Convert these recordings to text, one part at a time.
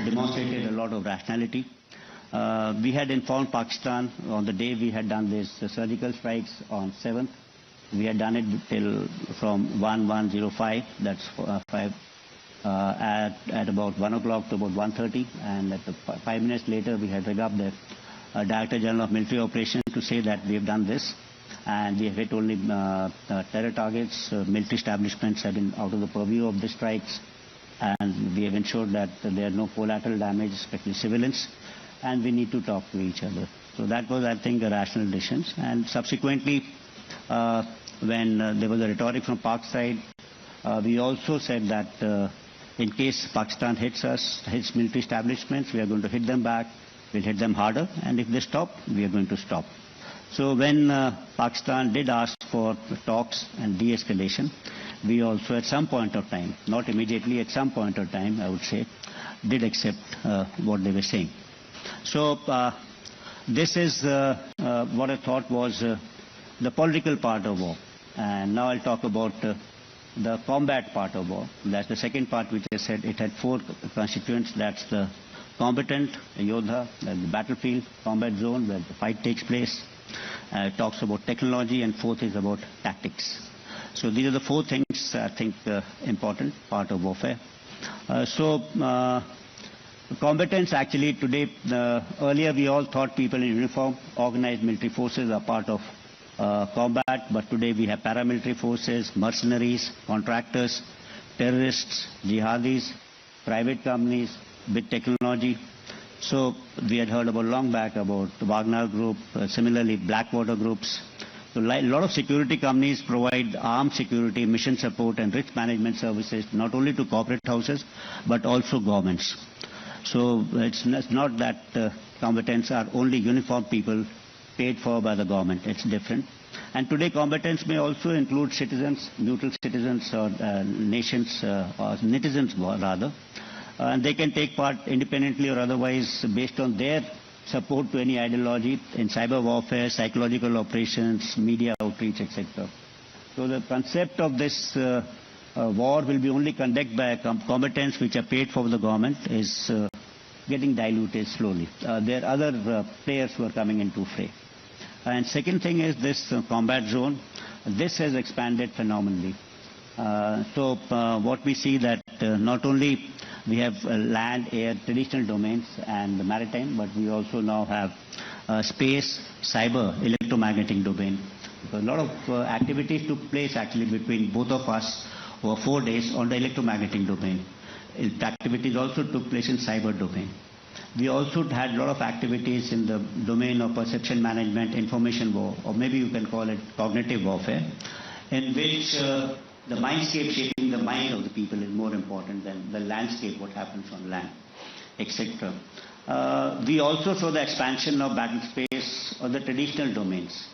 demonstrated a lot of rationality. We had informed Pakistan on the day we had done this surgical strikes on 7th. We had done it till from 1105, that's 5, at about 1 o'clock to about 1:30, and at 5 minutes later we had read up the Director General of Military Operations to say that we have done this, and we have hit only terror targets. Military establishments have been out of the purview of the strikes, and we have ensured that there are no collateral damage, especially civilians, and we need to talk to each other. So that was, I think, a rational decision. And subsequently, when there was a rhetoric from Pak side, we also said that in case Pakistan hits us, hits military establishments, we are going to hit them back, we'll hit them harder, and if they stop, we are going to stop. So when Pakistan did ask for talks and de-escalation, we also at some point of time, not immediately, at some point of time, I would say, did accept what they were saying. So this is what I thought was the political part of war. And now I'll talk about the combat part of war. That's the second part, which I said it had 4 constituents. That's the combatant, the Yodha, the battlefield, combat zone where the fight takes place. It talks about technology, and 4th is about tactics. So these are the 4 things I think important part of warfare. Combatants actually today, earlier we all thought people in uniform, organized military forces are part of combat, but today we have paramilitary forces, mercenaries, contractors, terrorists, jihadis, private companies, big technology. So we had heard about long back about the Wagner group, similarly Blackwater groups. So a lot of security companies provide armed security, mission support and risk management services not only to corporate houses but also governments. So it's not that combatants are only uniformed people paid for by the government. It's different. And today combatants may also include citizens, neutral citizens or nations or netizens rather. And they can take part independently or otherwise based on their support to any ideology in cyber warfare, psychological operations, media outreach, etc. So the concept of this war will be only conducted by combatants which are paid for the government is getting diluted slowly. There are other players who are coming into fray. And second thing is this combat zone. This has expanded phenomenally. What we see that not only we have land, air, traditional domains and maritime, but we also now have space, cyber, electromagnetic domain. Because a lot of activities took place actually between both of us over 4 days on the electromagnetic domain. Activities also took place in cyber domain. We also had a lot of activities in the domain of perception management, information war, or maybe you can call it cognitive warfare, in which the mindscape, shaping the mind of the people, is more important than the landscape, what happens on land, etc. We also saw the expansion of battle space of the traditional domains.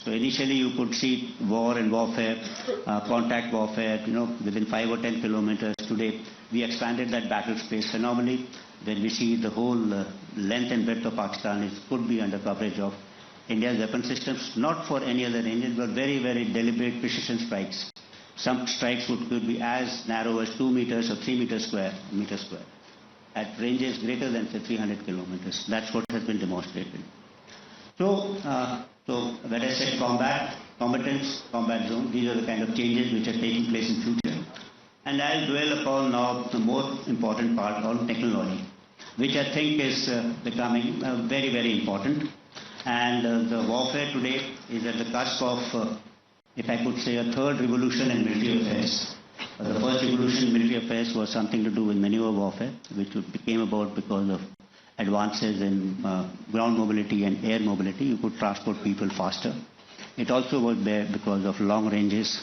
So initially you could see war and warfare, contact warfare, within 5 or 10 kilometers. Today we expanded that battle space phenomenally. Then we see the whole length and breadth of Pakistan could be under coverage of India's weapon systems, not for any other reasons, but very, very deliberate precision strikes. Some strikes could be as narrow as 2 meters or 3 meters square, at ranges greater than say 300 kilometers. That's what has been demonstrated. So when I said combatants, combat zone, these are the kind of changes which are taking place in future. And I'll dwell upon now the more important part on technology, which I think is becoming very, very important. And the warfare today is at the cusp of, if I could say, a third revolution in military affairs. The first revolution in military affairs was something to do with maneuver warfare, which came about because of advances in ground mobility and air mobility. You could transport people faster. It also was there because of long ranges.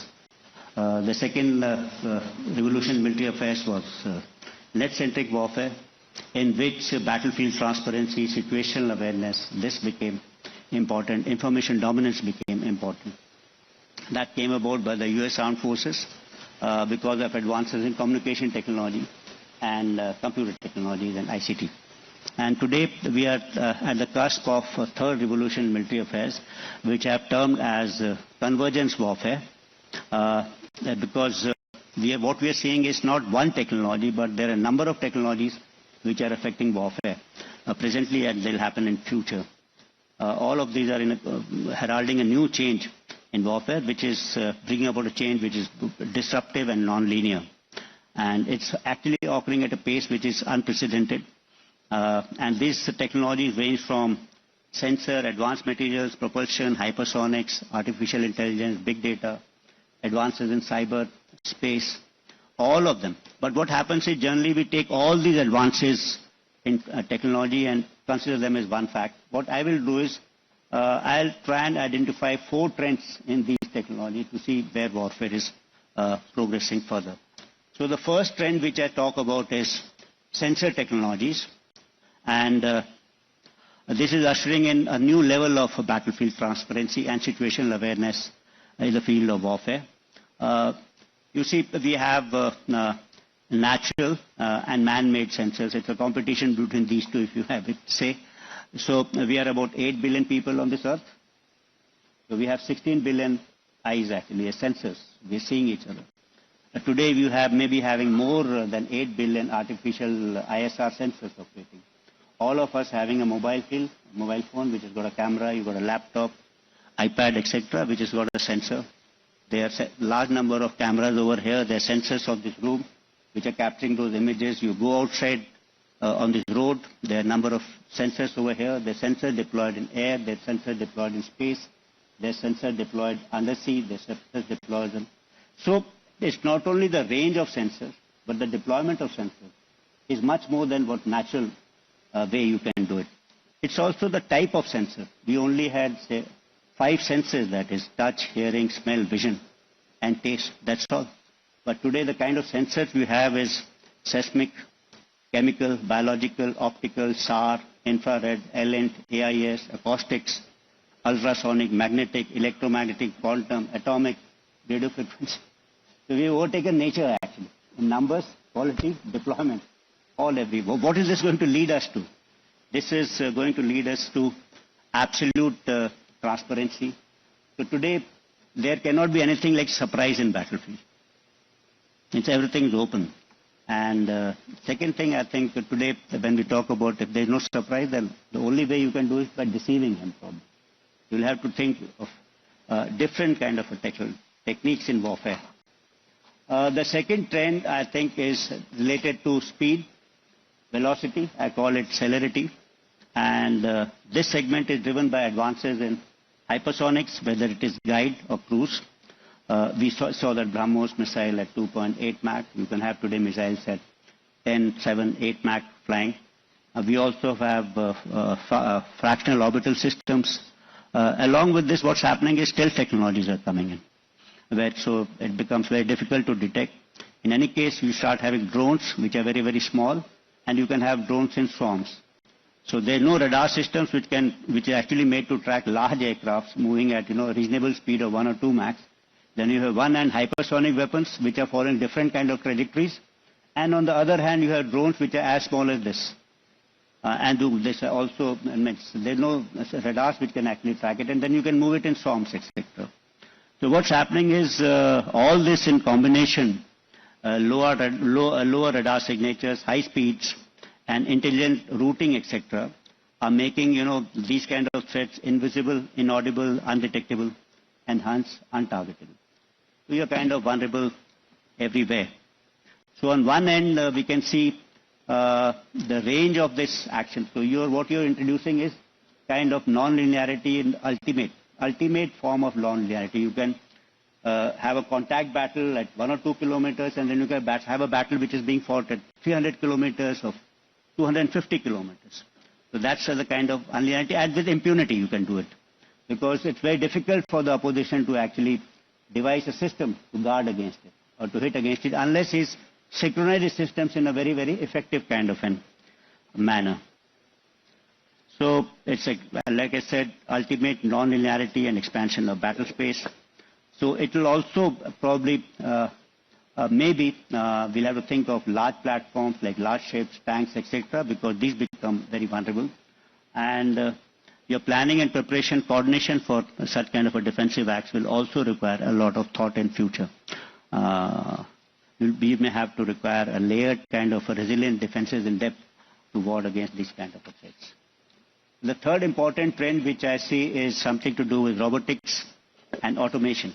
The second revolution in military affairs was net-centric warfare, in which battlefield transparency, situational awareness, this became important. Information dominance became important. That came about by the US Armed Forces because of advances in communication technology and computer technologies and ICT. And today we are at the cusp of a third revolution in military affairs, which I have termed as convergence warfare, because what we are seeing is not one technology, but there are a number of technologies which are affecting warfare presently, and they'll happen in future. All of these are heralding a new change in warfare, which is bringing about a change which is disruptive and non-linear. And it's actually occurring at a pace which is unprecedented. And these technologies range from sensor, advanced materials, propulsion, hypersonics, artificial intelligence, big data, advances in cyber, space, all of them. But what happens is generally we take all these advances in technology and consider them as one fact. What I will do is I'll try and identify 4 trends in these technologies to see where warfare is progressing further. So the first trend which I talk about is sensor technologies, and this is ushering in a new level of battlefield transparency and situational awareness in the field of warfare. You see, we have natural and man-made sensors. It's a competition between these two, if you have it, say. So we are about 8 billion people on this earth. So we have 16 billion eyes actually as sensors. We're seeing each other. Today we have maybe having more than 8 billion artificial ISR sensors operating. All of us having a mobile phone which has got a camera, you've got a laptop, iPad, etc., which has got a sensor. There are a large number of cameras over here. There are sensors of this room which are capturing those images. You go outside on this road, there are a number of sensors over here. There are sensors deployed in air, there are sensors deployed in space, there are sensors deployed undersea, there are sensors deployed in... So it's not only the range of sensors, but the deployment of sensors is much more than what natural way you can do it. It's also the type of sensor. We only had, say, 5 sensors, that is touch, hearing, smell, vision, and taste. That's all. But today the kind of sensors we have is seismic, chemical, biological, optical, SAR, infrared, LNT, AIS, acoustics, ultrasonic, magnetic, electromagnetic, quantum, atomic, radio frequency. So we have overtaken nature actually in numbers, quality, deployment, all everywhere. What is this going to lead us to? This is going to lead us to absolute transparency. So today there cannot be anything like surprise in battlefield. It's everything is open. And second thing, I think today when we talk about if there is no surprise, then the only way you can do is by deceiving him probably. You'll have to think of different kind of techniques in warfare. The second trend, I think, is related to speed, velocity. I call it celerity. And this segment is driven by advances in hypersonics, whether it is guide or cruise. We saw that BrahMos missile at 2.8 Mach. You can have today missiles at 10, 7, 8 Mach flying. We also have fractional orbital systems. Along with this, what's happening is stealth technologies are coming in, so it becomes very difficult to detect. In any case, you start having drones, which are very, very small, and you can have drones in swarms. So there are no radar systems which are actually made to track large aircrafts moving at a reasonable speed of 1 or 2 Mach. Then you have one hand hypersonic weapons which are following different kind of trajectories, and on the other hand you have drones which are as small as this. And this also there are no radars which can actually track it, and then you can move it in swarms, etc. So what's happening is all this in combination, lower radar signatures, high speeds, and intelligent routing, etc., are making these kind of threats invisible, inaudible, undetectable, and hence untargetable. So you're kind of vulnerable everywhere. So on one end we can see the range of this action. So what you're introducing is kind of non-linearity in ultimate form of non-linearity. You can have a contact battle at 1 or 2 kilometers, and then you can have a battle which is being fought at 300 kilometers or 250 kilometers. So that's the kind of unlinearity, and with impunity you can do it, because it's very difficult for the opposition to actually devise a system to guard against it or to hit against it unless he's synchronized his systems in a very, very effective kind of a manner. So it's like I said, ultimate non-linearity and expansion of battle space. So it will also probably, maybe we'll have to think of large platforms like large ships, tanks, etc., because these become very vulnerable. And your planning and preparation, coordination for such kind of a defensive acts will also require a lot of thought in future. We may have to require a layered kind of a resilient defenses in depth to ward against these kind of threats. The third important trend which I see is something to do with robotics and automation.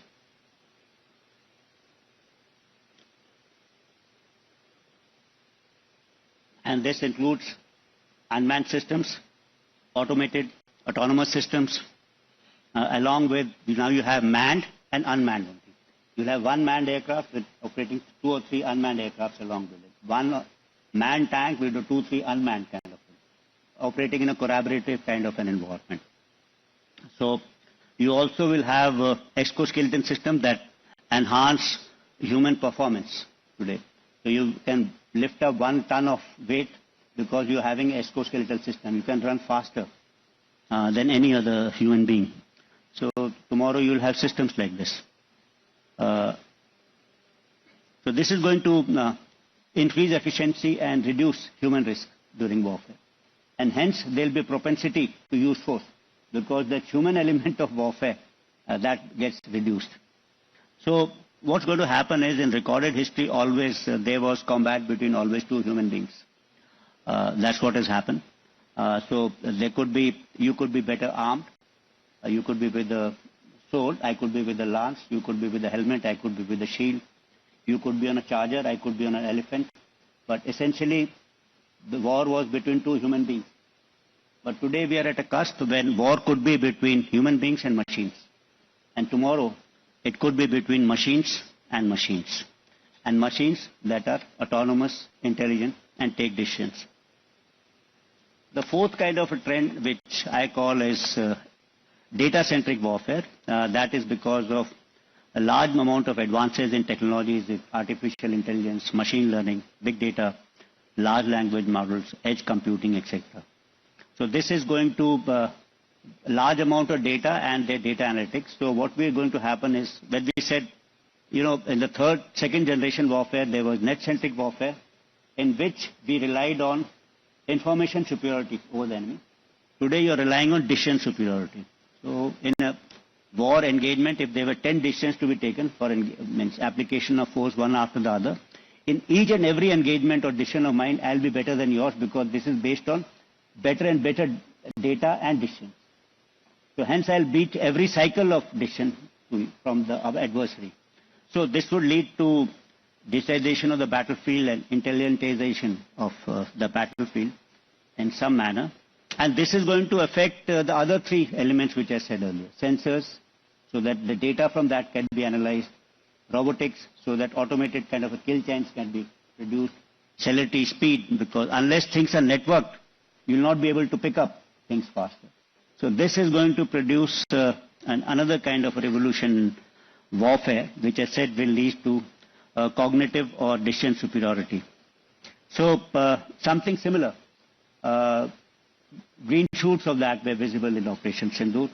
And this includes unmanned systems, autonomous systems, along with, now you have manned and unmanned. You'll have one manned aircraft with operating 2 or 3 unmanned aircrafts along with it. One manned tank will do 2, 3 unmanned kind of thing, operating in a collaborative kind of an environment. So you also will have exoskeleton systems that enhance human performance today. So you can lift up 1 ton of weight because you're having an exoskeletal system. You can run faster than any other human being. So tomorrow you'll have systems like this. So this is going to increase efficiency and reduce human risk during warfare. And hence there will be propensity to use force because the human element of warfare that gets reduced. So what's going to happen is in recorded history always there was combat between always 2 human beings. That's what has happened. So there could be, you could be better armed. You could be with a sword, I could be with a lance, you could be with a helmet, I could be with a shield. You could be on a charger, I could be on an elephant. But essentially, the war was between 2 human beings. But today we are at a cusp when war could be between human beings and machines. And tomorrow, it could be between machines and machines. And machines that are autonomous, intelligent, and take decisions. The fourth kind of a trend, which I call is data-centric warfare. That is because of a large amount of advances in technologies, artificial intelligence, machine learning, big data, large language models, edge computing, etc. So this is going to a large amount of data and their data analytics. So what we are going to happen is, when we said, in the second generation warfare, there was net-centric warfare, in which we relied on information superiority over the enemy. Today you are relying on decision superiority. So in a war engagement, if there were 10 decisions to be taken for application of force one after the other, in each and every engagement or decision of mine, I'll be better than yours because this is based on better and better data and decisions. So hence I'll beat every cycle of decision from the adversary. So this would lead to digitization of the battlefield and intelligentization of the battlefield in some manner. And this is going to affect the other 3 elements which I said earlier. Sensors, so that the data from that can be analyzed. Robotics, so that automated kind of a kill chains can be reduced. Celerity, speed, because unless things are networked, you will not be able to pick up things faster. So this is going to produce another kind of a revolution in warfare, which I said will lead to cognitive or decision superiority. So something similar. Green shoots of that were visible in Operation Sindoor.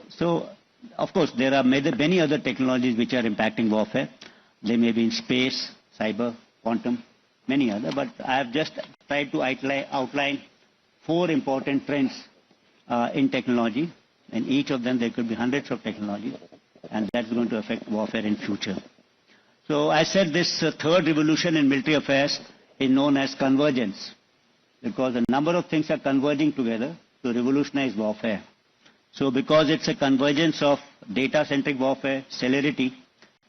So, of course, there are many other technologies which are impacting warfare. They may be in space, cyber, quantum, many other. But I have just tried to outline 4 important trends in technology. In each of them, there could be hundreds of technologies, and that's going to affect warfare in future. So I said this third revolution in military affairs is known as convergence, because a number of things are converging together to revolutionize warfare. So because it's a convergence of data-centric warfare, celerity,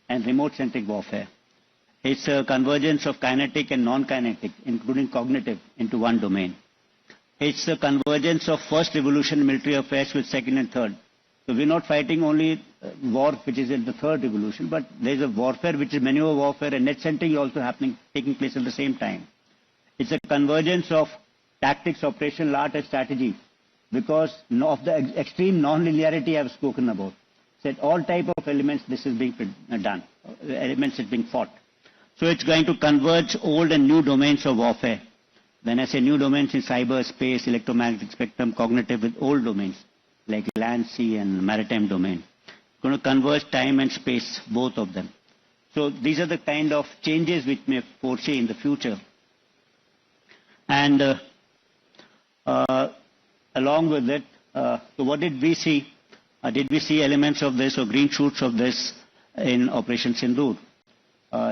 and remote-centric warfare. It's a convergence of kinetic and non-kinetic, including cognitive, into one domain. It's a convergence of first revolution in military affairs with second and third. So we're not fighting only war which is in the third revolution, but there's a warfare which is maneuver warfare and net-centric also taking place at the same time. It's a convergence of tactics, operational art and strategy, because of the extreme non-linearity I've spoken about. Said all type of elements this is being done, elements is being fought. So it's going to converge old and new domains of warfare. When I say new domains in cyber, space, electromagnetic spectrum, cognitive with old domains like land, sea and maritime domain. Going to converge time and space, both of them. So these are the kind of changes which may foresee in the future. And along with it, so what did we see? Did we see elements of this or green shoots of this in Operation Sindoor?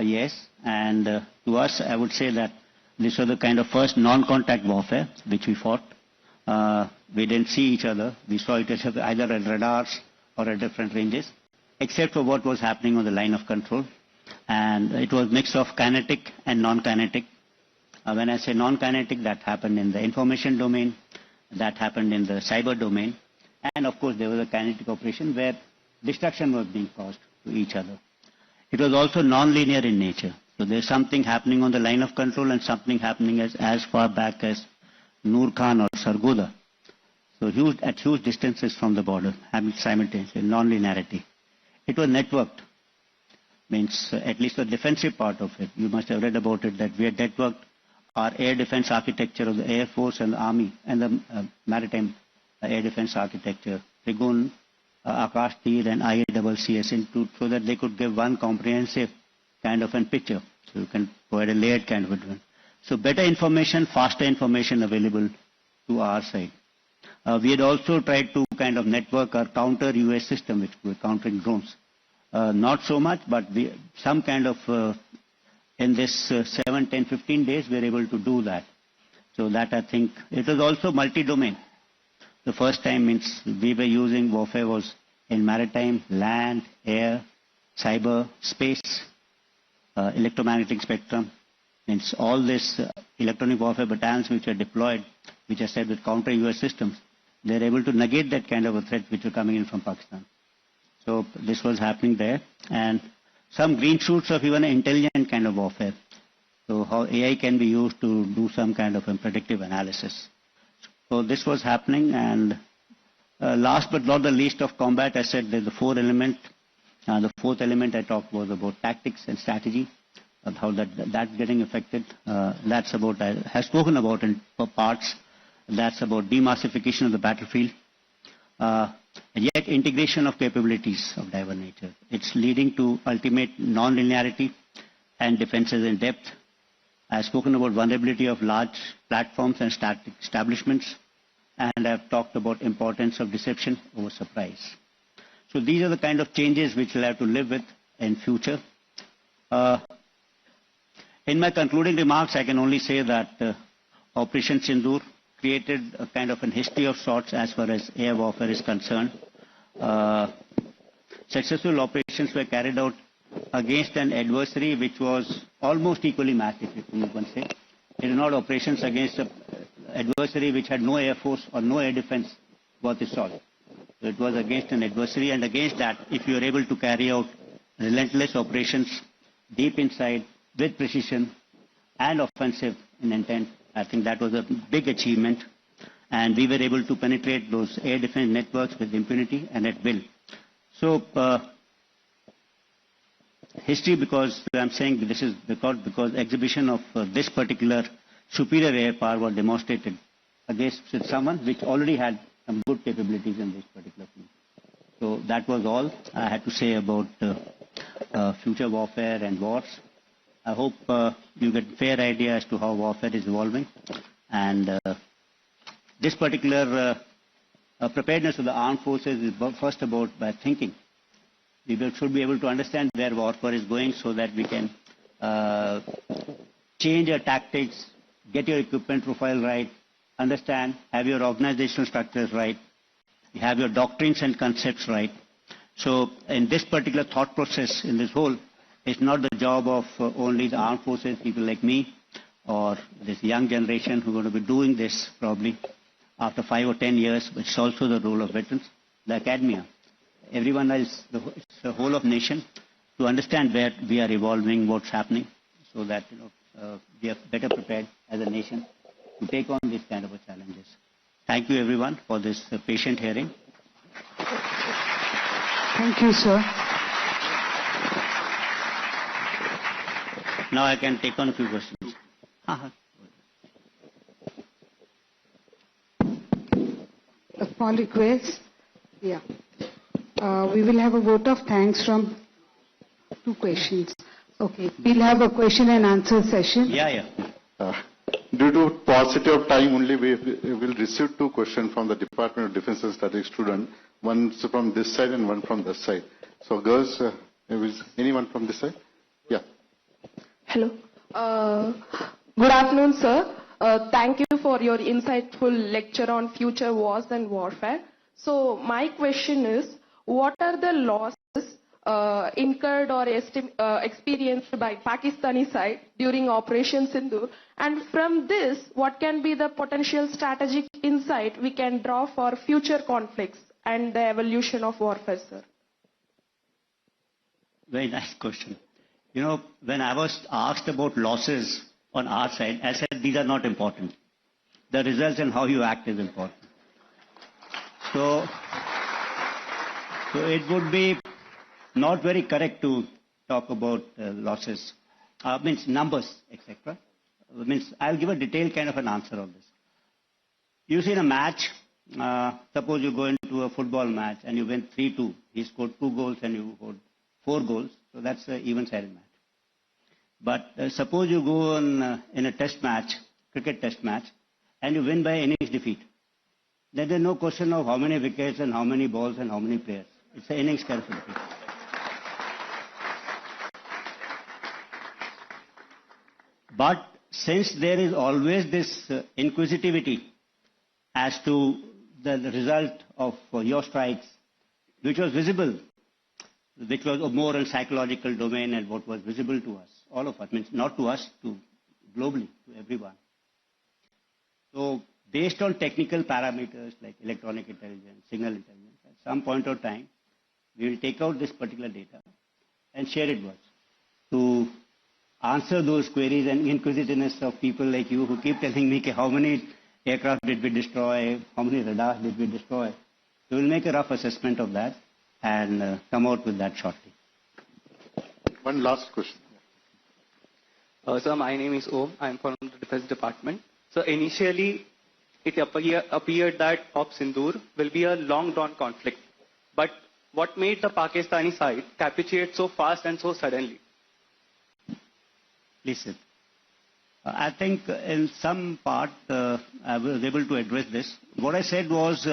Yes, and to us I would say that this was the kind of first non-contact warfare which we fought. We didn't see each other. We saw each other either at radars or at different ranges, except for what was happening on the line of control. And it was a mix of kinetic and non-kinetic. When I say non-kinetic, that happened in the information domain, that happened in the cyber domain, and of course there was a kinetic operation where destruction was being caused to each other. It was also non-linear in nature. So there's something happening on the line of control and something happening as far back as Noor Khan or Sargodha. So at huge distances from the border, having simultaneously non-linearity. It was networked. Means at least the defensive part of it. You must have read about it, that we had networked our air defense architecture of the Air Force and the Army and the maritime air defense architecture, Trigun, Akash Tir and IACCS into, so that they could give one comprehensive kind of a picture. So you can provide a layered kind of a. So better information, faster information available to our side. We had also tried to kind of network our counter-US system, which we were countering drones. Not so much, but some kind of, in this 7, 10, 15 days, we were able to do that. So that I think, it was also multi-domain. The first time means we were using warfare was in maritime, land, air, cyber, space, electromagnetic spectrum. Means all this electronic warfare battalions which are deployed, which are set with counter-US systems, they're able to negate that kind of a threat which were coming in from Pakistan. So this was happening there. And some green shoots of even intelligent kind of warfare. So how AI can be used to do some kind of a predictive analysis. So this was happening. And last but not the least of combat, I said there's the four element. The fourth element I talked was about tactics and strategy, and how that's getting affected. That's about, I have spoken about in parts. That's about demassification of the battlefield. Yet integration of capabilities of diverse nature. It's leading to ultimate non-linearity and defenses in depth. I've spoken about vulnerability of large platforms and static establishments, and I've talked about importance of deception over surprise. So these are the kind of changes which we'll have to live with in future. In my concluding remarks, I can only say that Operation Sindoor created a kind of a history of sorts as far as air warfare is concerned. Successful operations were carried out against an adversary which was almost equally matched, if you can say. It is not operations against an adversary which had no air force or no air defense worth its salt. So it was against an adversary, and against that, if you are able to carry out relentless operations deep inside with precision and offensive in intent, I think that was a big achievement, and we were able to penetrate those air defense networks with impunity and at will. So, history, because I'm saying this is because exhibition of this particular superior air power was demonstrated against someone which already had some good capabilities in this particular field. So that was all I had to say about future warfare and wars. I hope you get a fair idea as to how warfare is evolving. And this particular preparedness of the armed forces is first about by thinking. We should be able to understand where warfare is going so that we can change our tactics, get your equipment profile right, understand, have your organizational structures right, have your doctrines and concepts right. So in this particular thought process, in this whole, it's not the job of only the armed forces, people like me, or this young generation who are going to be doing this probably after 5 or 10 years, but it's also the role of veterans, the academia, everyone else, the whole of nation, to understand where we are evolving, what's happening, so that we are better prepared as a nation to take on these kind of challenges. Thank you everyone for this patient hearing. Thank you, sir. Now I can take on a few questions. A small request. Yeah. We will have a vote of thanks from 2 questions. Okay. We'll have a question and answer session. Yeah. Due to paucity of time only, we will receive 2 questions from the Department of Defense and Strategic student. One from this side and one from this side. So girls, anyone from this side? Yeah. Hello. Good afternoon, sir. Thank you for your insightful lecture on future wars and warfare. So my question is, what are the losses incurred or experienced by Pakistani side during Operation Sindoor? And from this, what can be the potential strategic insight we can draw for future conflicts and the evolution of warfare, sir? Very nice question. You know, when I was asked about losses on our side, I said these are not important. The results and how you act is important. So it would be not very correct to talk about losses, means numbers, etc. Means I'll give a detailed kind of an answer on this. You see in a match, suppose you go into a football match and you win 3-2. He scored 2 goals and you scored 4 goals. So that's an even-sided match. But suppose you go on in a test match, cricket test match, and you win by innings defeat. Then there's no question of how many wickets and how many balls and how many players. It's an innings kind of defeat. But since there is always this inquisitivity as to the result of your strikes, which was visible, which was a more in psychological domain and what was visible to us, all of us, means not to us, to globally, to everyone. So based on technical parameters like electronic intelligence, signal intelligence, at some point of time, we will take out this particular data and share it with us to answer those queries and inquisitiveness of people like you who keep telling me how many aircraft did we destroy, how many radars did we destroy. So we'll make a rough assessment of that and come out with that shortly. One last question. Sir, my name is Om. I am from the Defense Department. So initially, it appeared that Op Sindoor will be a long-drawn conflict. But what made the Pakistani side capitulate so fast and so suddenly? Listen, I think in some part I was able to address this. What I said was,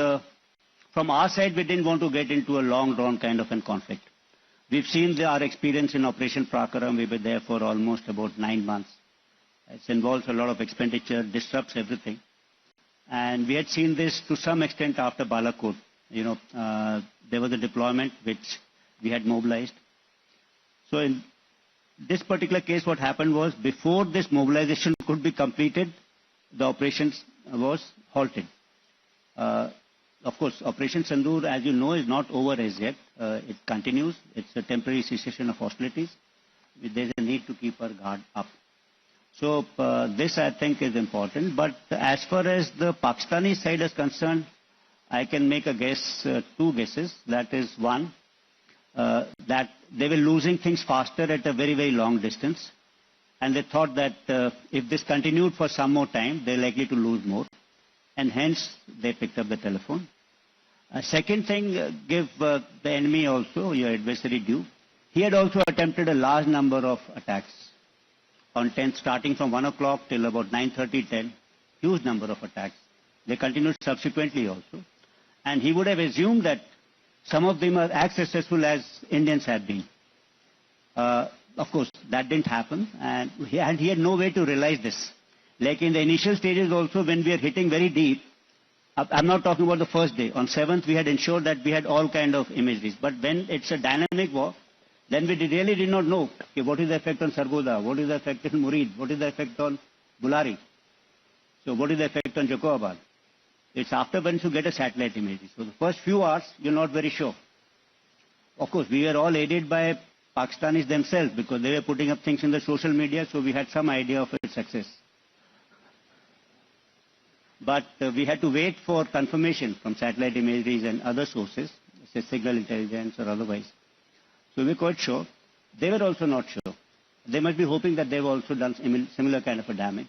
from our side, we didn't want to get into a long-drawn kind of a conflict. We've seen our experience in Operation Prakaram. We were there for almost about 9 months. It involves a lot of expenditure, disrupts everything. And we had seen this to some extent after Balakot. You know, there was a deployment which we had mobilized. So in this particular case, what happened was, before this mobilization could be completed, the operations was halted. Of course, Operation Sindoor, as you know, is not over as yet. It continues. It's a temporary cessation of hostilities. There's a need to keep our guard up. So this, I think, is important. But as far as the Pakistani side is concerned, I can make a guess, 2 guesses. That is, one, that they were losing things faster at a very, very long distance. And they thought that if this continued for some more time, they're likely to lose more. And hence, they picked up the telephone. Second thing, give the enemy also, your adversary due. He had also attempted a large number of attacks on 10th, starting from 1 o'clock till about 9:30, 10. Huge number of attacks. They continued subsequently also. And he would have assumed that some of them are as successful as Indians have been. Of course, that didn't happen. And he had no way to realize this. Like in the initial stages also, when we are hitting very deep, I'm not talking about the first day. On 7th, we had ensured that we had all kind of imageries. But when it's a dynamic war, then we really did not know okay, what is the effect on Sargodha, what is the effect on Murid, what is the effect on Bulari. So what is the effect on Jacoabad? It's after once you get a satellite image. So the first few hours, you're not very sure. Of course, we were all aided by Pakistanis themselves because they were putting up things in the social media, so we had some idea of its success. But we had to wait for confirmation from satellite imageries and other sources, say signal intelligence or otherwise. So we were quite sure. They were also not sure. They must be hoping that they've also done similar kind of a damage.